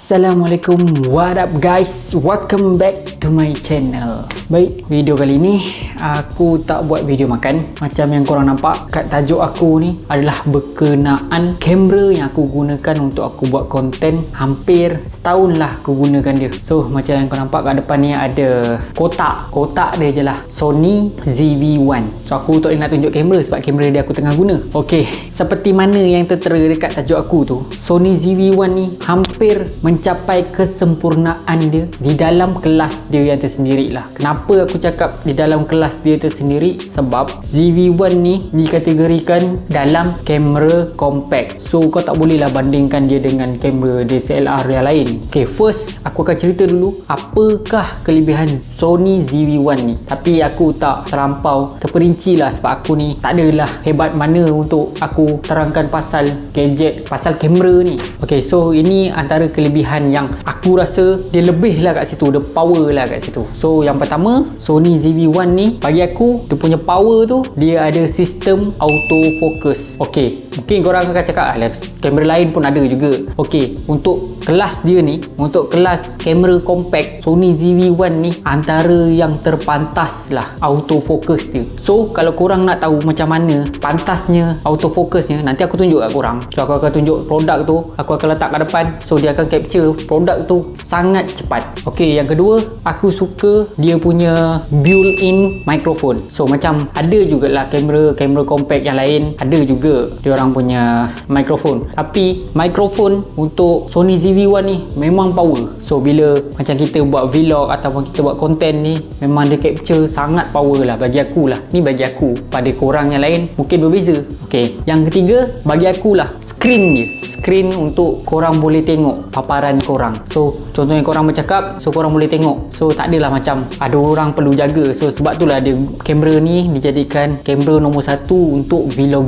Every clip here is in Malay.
Assalamualaikum, what up guys, welcome back to my channel. Baik, video kali ni aku tak buat video makan. Macam yang korang nampak kat tajuk aku ni adalah berkenaan kamera yang aku gunakan untuk aku buat konten. Hampir setahun lah aku gunakan dia. So macam yang korang nampak kat depan ni ada kotak dia je lah, Sony ZV-1. So aku tak boleh nak tunjuk kamera sebab kamera dia aku tengah guna. Ok, seperti mana yang tertera dekat tajuk aku tu, Sony ZV-1 ni hampir mencapai kesempurnaan dia di dalam kelas dia yang tersendiri lah. Kenapa aku cakap di dalam kelas dia tersendiri? Sebab ZV-1 ni dikategorikan dalam kamera compact. So kau tak boleh lah bandingkan dia dengan kamera DSLR yang lain. Ok, first aku akan cerita dulu apakah kelebihan Sony ZV-1 ni. Tapi aku tak terlampau terperinci lah sebab aku ni tak adalah hebat mana untuk aku terangkan pasal gadget, pasal kamera ni. Ok, so ini antara kelebihan yang aku rasa dia lebih lah kat situ, dia power lah kat situ. So yang pertama, Sony ZV-1 ni bagi aku dia punya power tu, dia ada sistem auto focus. Ok, mungkin korang akan cakap kamera lain pun ada juga. Ok, untuk kelas dia ni, untuk kelas kamera compact, Sony ZV-1 ni antara yang terpantas lah auto focus dia. So kalau korang nak tahu macam mana pantasnya auto focusnya, nanti aku tunjuk kat korang. So aku akan tunjuk produk tu, aku akan letak kat depan. So dia akan capture produk tu sangat cepat. Ok, yang kedua, aku suka dia punya built-in microphone. So macam ada jugalah kamera compact yang lain, ada juga diorang punya microphone. Tapi microphone untuk Sony ZV-1 ni memang power. So bila macam kita buat vlog ataupun kita buat konten ni, memang dia capture sangat power lah bagi aku lah. Ni bagi aku, pada korang yang lain mungkin berbeza. Ok, yang ketiga bagi aku lah screen dia. Screen untuk korang boleh tengok paparan korang. So contohnya korang bercakap, so korang boleh tengok. So tak adalah macam ada orang perlu jaga. So sebab itulah dia, kamera ni dijadikan kamera nombor satu untuk vlog.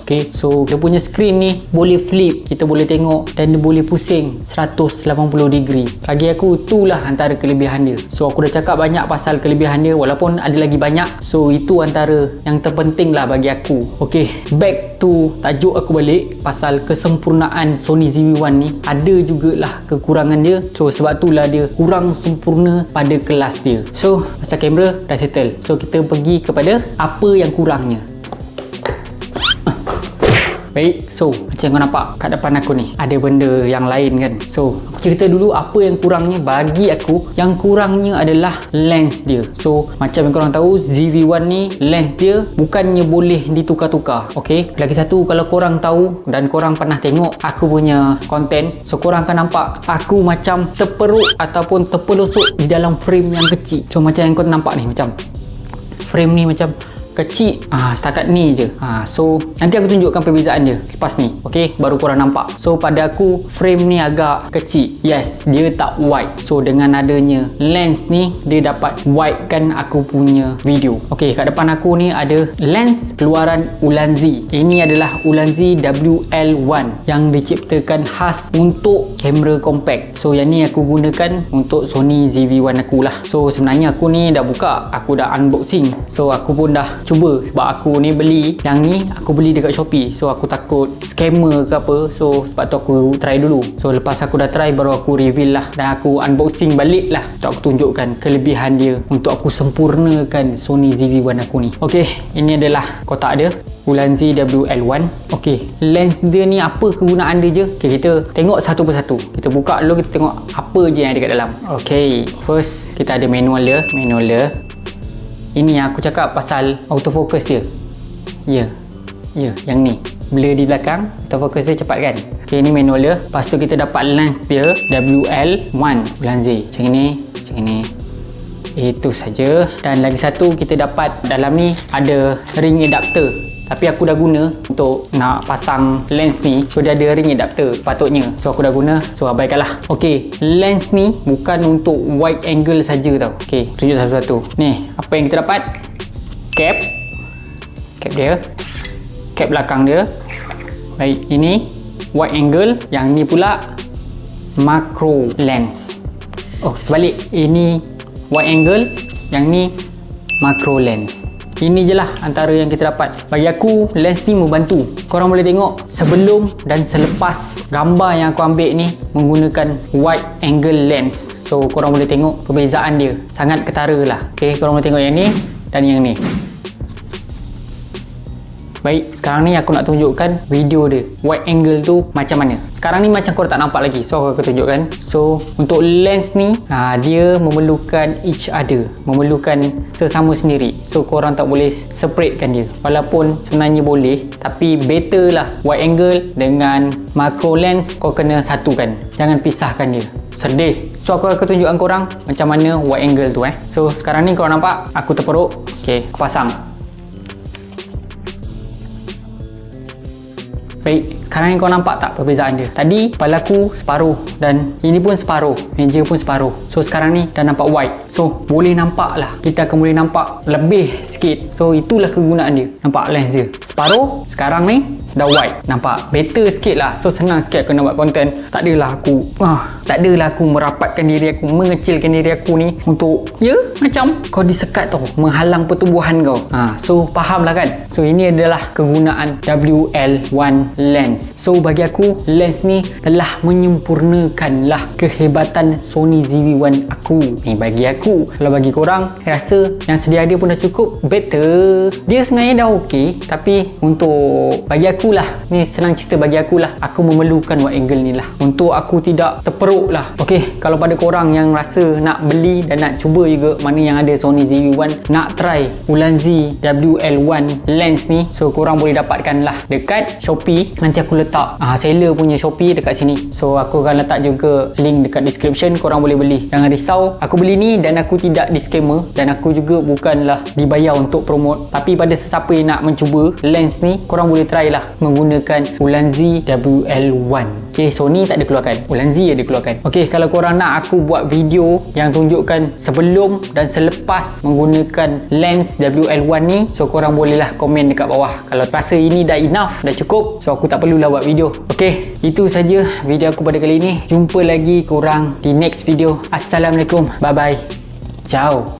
Ok, so dia punya screen ni boleh flip, kita boleh tengok, dan dia boleh pusing 180 degree. Bagi aku itulah antara kelebihan dia. So aku dah cakap banyak pasal kelebihan dia, walaupun ada lagi banyak. So itu antara yang terpenting lah bagi aku. Ok, back to tajuk aku balik pasal kesempurnaan Sony ZV-1 ni. Ada jugalah kekurangan dia. So sebab itulah dia kurang sempurna pada kelas dia. So pasal kamera dah settle. So kita pergi kepada apa yang kurangnya. Baik, so macam kau nampak kat depan aku ni ada benda yang lain kan. So aku cerita dulu apa yang kurangnya. Bagi aku yang kurangnya adalah lens dia. So macam yang korang tahu, ZV-1 ni lens dia bukannya boleh ditukar-tukar. Ok, lagi satu, kalau korang tahu dan korang pernah tengok aku punya konten, so korang akan nampak aku macam terperuk ataupun terpelosok di dalam frame yang kecil. So macam yang kau nampak ni, macam frame ni macam kecil, setakat ni je. So nanti aku tunjukkan perbezaan dia lepas ni. Ok, baru korang nampak. So pada aku frame ni agak kecil. Yes, dia tak wide. So dengan adanya lens ni, dia dapat wide kan aku punya video. Ok, kat depan aku ni ada lens keluaran Ulanzi. Ini adalah Ulanzi WL1 yang diciptakan khas untuk kamera compact. So yang ni aku gunakan untuk Sony ZV-1 aku lah. So sebenarnya aku ni dah buka, aku dah unboxing. So aku pun dah cuba, sebab aku ni beli yang ni, aku beli dekat Shopee. So aku takut scammer ke apa. So sebab tu aku try dulu. So lepas aku dah try, baru aku reveal lah dan aku unboxing balik lah untuk aku tunjukkan kelebihan dia untuk aku sempurnakan Sony ZV-1 aku ni. Ok, ini adalah kotak dia, Ulanzi WL1. Ok, lens dia ni apa kegunaan dia je. Ok, kita tengok satu persatu. Kita buka dulu, kita tengok apa je yang ada kat dalam. Ok, first kita ada manual dia. Ini yang aku cakap pasal autofocus dia. Ya, yang ni blur di belakang, autofocus dia cepat kan. Ok, ini manual dia. Lepas tu kita dapat lens dia WL1 Ulanzi. Macam ni. Itu saja. Dan lagi satu, kita dapat dalam ni ada ring adapter. Tapi aku dah guna untuk nak pasang lens ni. So dia ada ring adapter patutnya. So aku dah guna, so abaikanlah. Ok, lens ni bukan untuk wide angle saja tau. Ok, tunjuk satu-satu. Ni, apa yang kita dapat? Cap dia, cap belakang dia. Baik, ini wide angle. Yang ni pula macro lens. Oh, terbalik. Ini wide angle, yang ni macro lens. Ini je lah antara yang kita dapat. Bagi aku, lens ni membantu. Korang boleh tengok sebelum dan selepas gambar yang aku ambil ni menggunakan wide angle lens. So korang boleh tengok perbezaan dia, sangat ketara lah. Okay, korang boleh tengok yang ni dan yang ni. Baik, sekarang ni aku nak tunjukkan video dia, wide angle tu macam mana. Sekarang ni macam korang tak nampak lagi, so aku tunjukkan. So untuk lens ni dia memerlukan each other, memerlukan sesama sendiri. So korang tak boleh separatekan dia. Walaupun sebenarnya boleh, tapi better lah wide angle dengan macro lens kau kena satukan, jangan pisahkan dia. Sedih. So aku akan tunjukkan korang macam mana wide angle tu So sekarang ni korang nampak aku terperuk. Okay, aku pasang. Baik, sekarang ni kau nampak tak perbezaan dia? Tadi kepala aku separuh dan ini pun separuh, meja pun separuh. So sekarang ni dah nampak wide. So boleh nampak lah, kita akan boleh nampak lebih sikit. So itulah kegunaan dia. Nampak lens dia separuh, sekarang ni dah wide. Nampak better sikit lah. So senang sikit aku nak buat konten. Tak adalah aku merapatkan diri aku, mengecilkan diri aku ni untuk macam kau disekat tau, menghalang pertumbuhan kau. So faham lah kan? So ini adalah kegunaan WL1 lens. So bagi aku, lens ni telah menyempurnakan lah kehebatan Sony ZV-1 aku. Ni bagi aku. Kalau bagi korang, rasa yang sedia ada pun dah cukup, better. Dia sebenarnya dah okey, tapi untuk bagi aku lah, ni senang cerita bagi aku lah, aku memerlukan wide angle ni lah untuk aku tidak terperuk lah. Okey, kalau pada korang yang rasa nak beli dan nak cuba juga mana yang ada Sony ZV-1, nak try Ulanzi WL1 lens ni, so korang boleh dapatkan lah dekat Shopee. Nanti aku letak seller punya Shopee dekat sini. So aku akan letak juga link dekat description, korang boleh beli. Jangan risau, aku beli ni dan aku tidak disclaimer, dan aku juga bukanlah dibayar untuk promote. Tapi pada sesiapa yang nak mencuba lens ni, korang boleh try lah menggunakan Ulanzi WL1. Okay, Sony tak ada keluarkan, Ulanzi ada keluarkan. Okay, kalau korang nak aku buat video yang tunjukkan sebelum dan selepas menggunakan lens WL1 ni, so korang bolehlah komen dekat bawah. Kalau rasa ini dah enough, dah cukup, so aku tak perlulah buat video. Okay, itu saja video aku pada kali ini. Jumpa lagi korang di next video. Assalamualaikum, bye bye, ciao.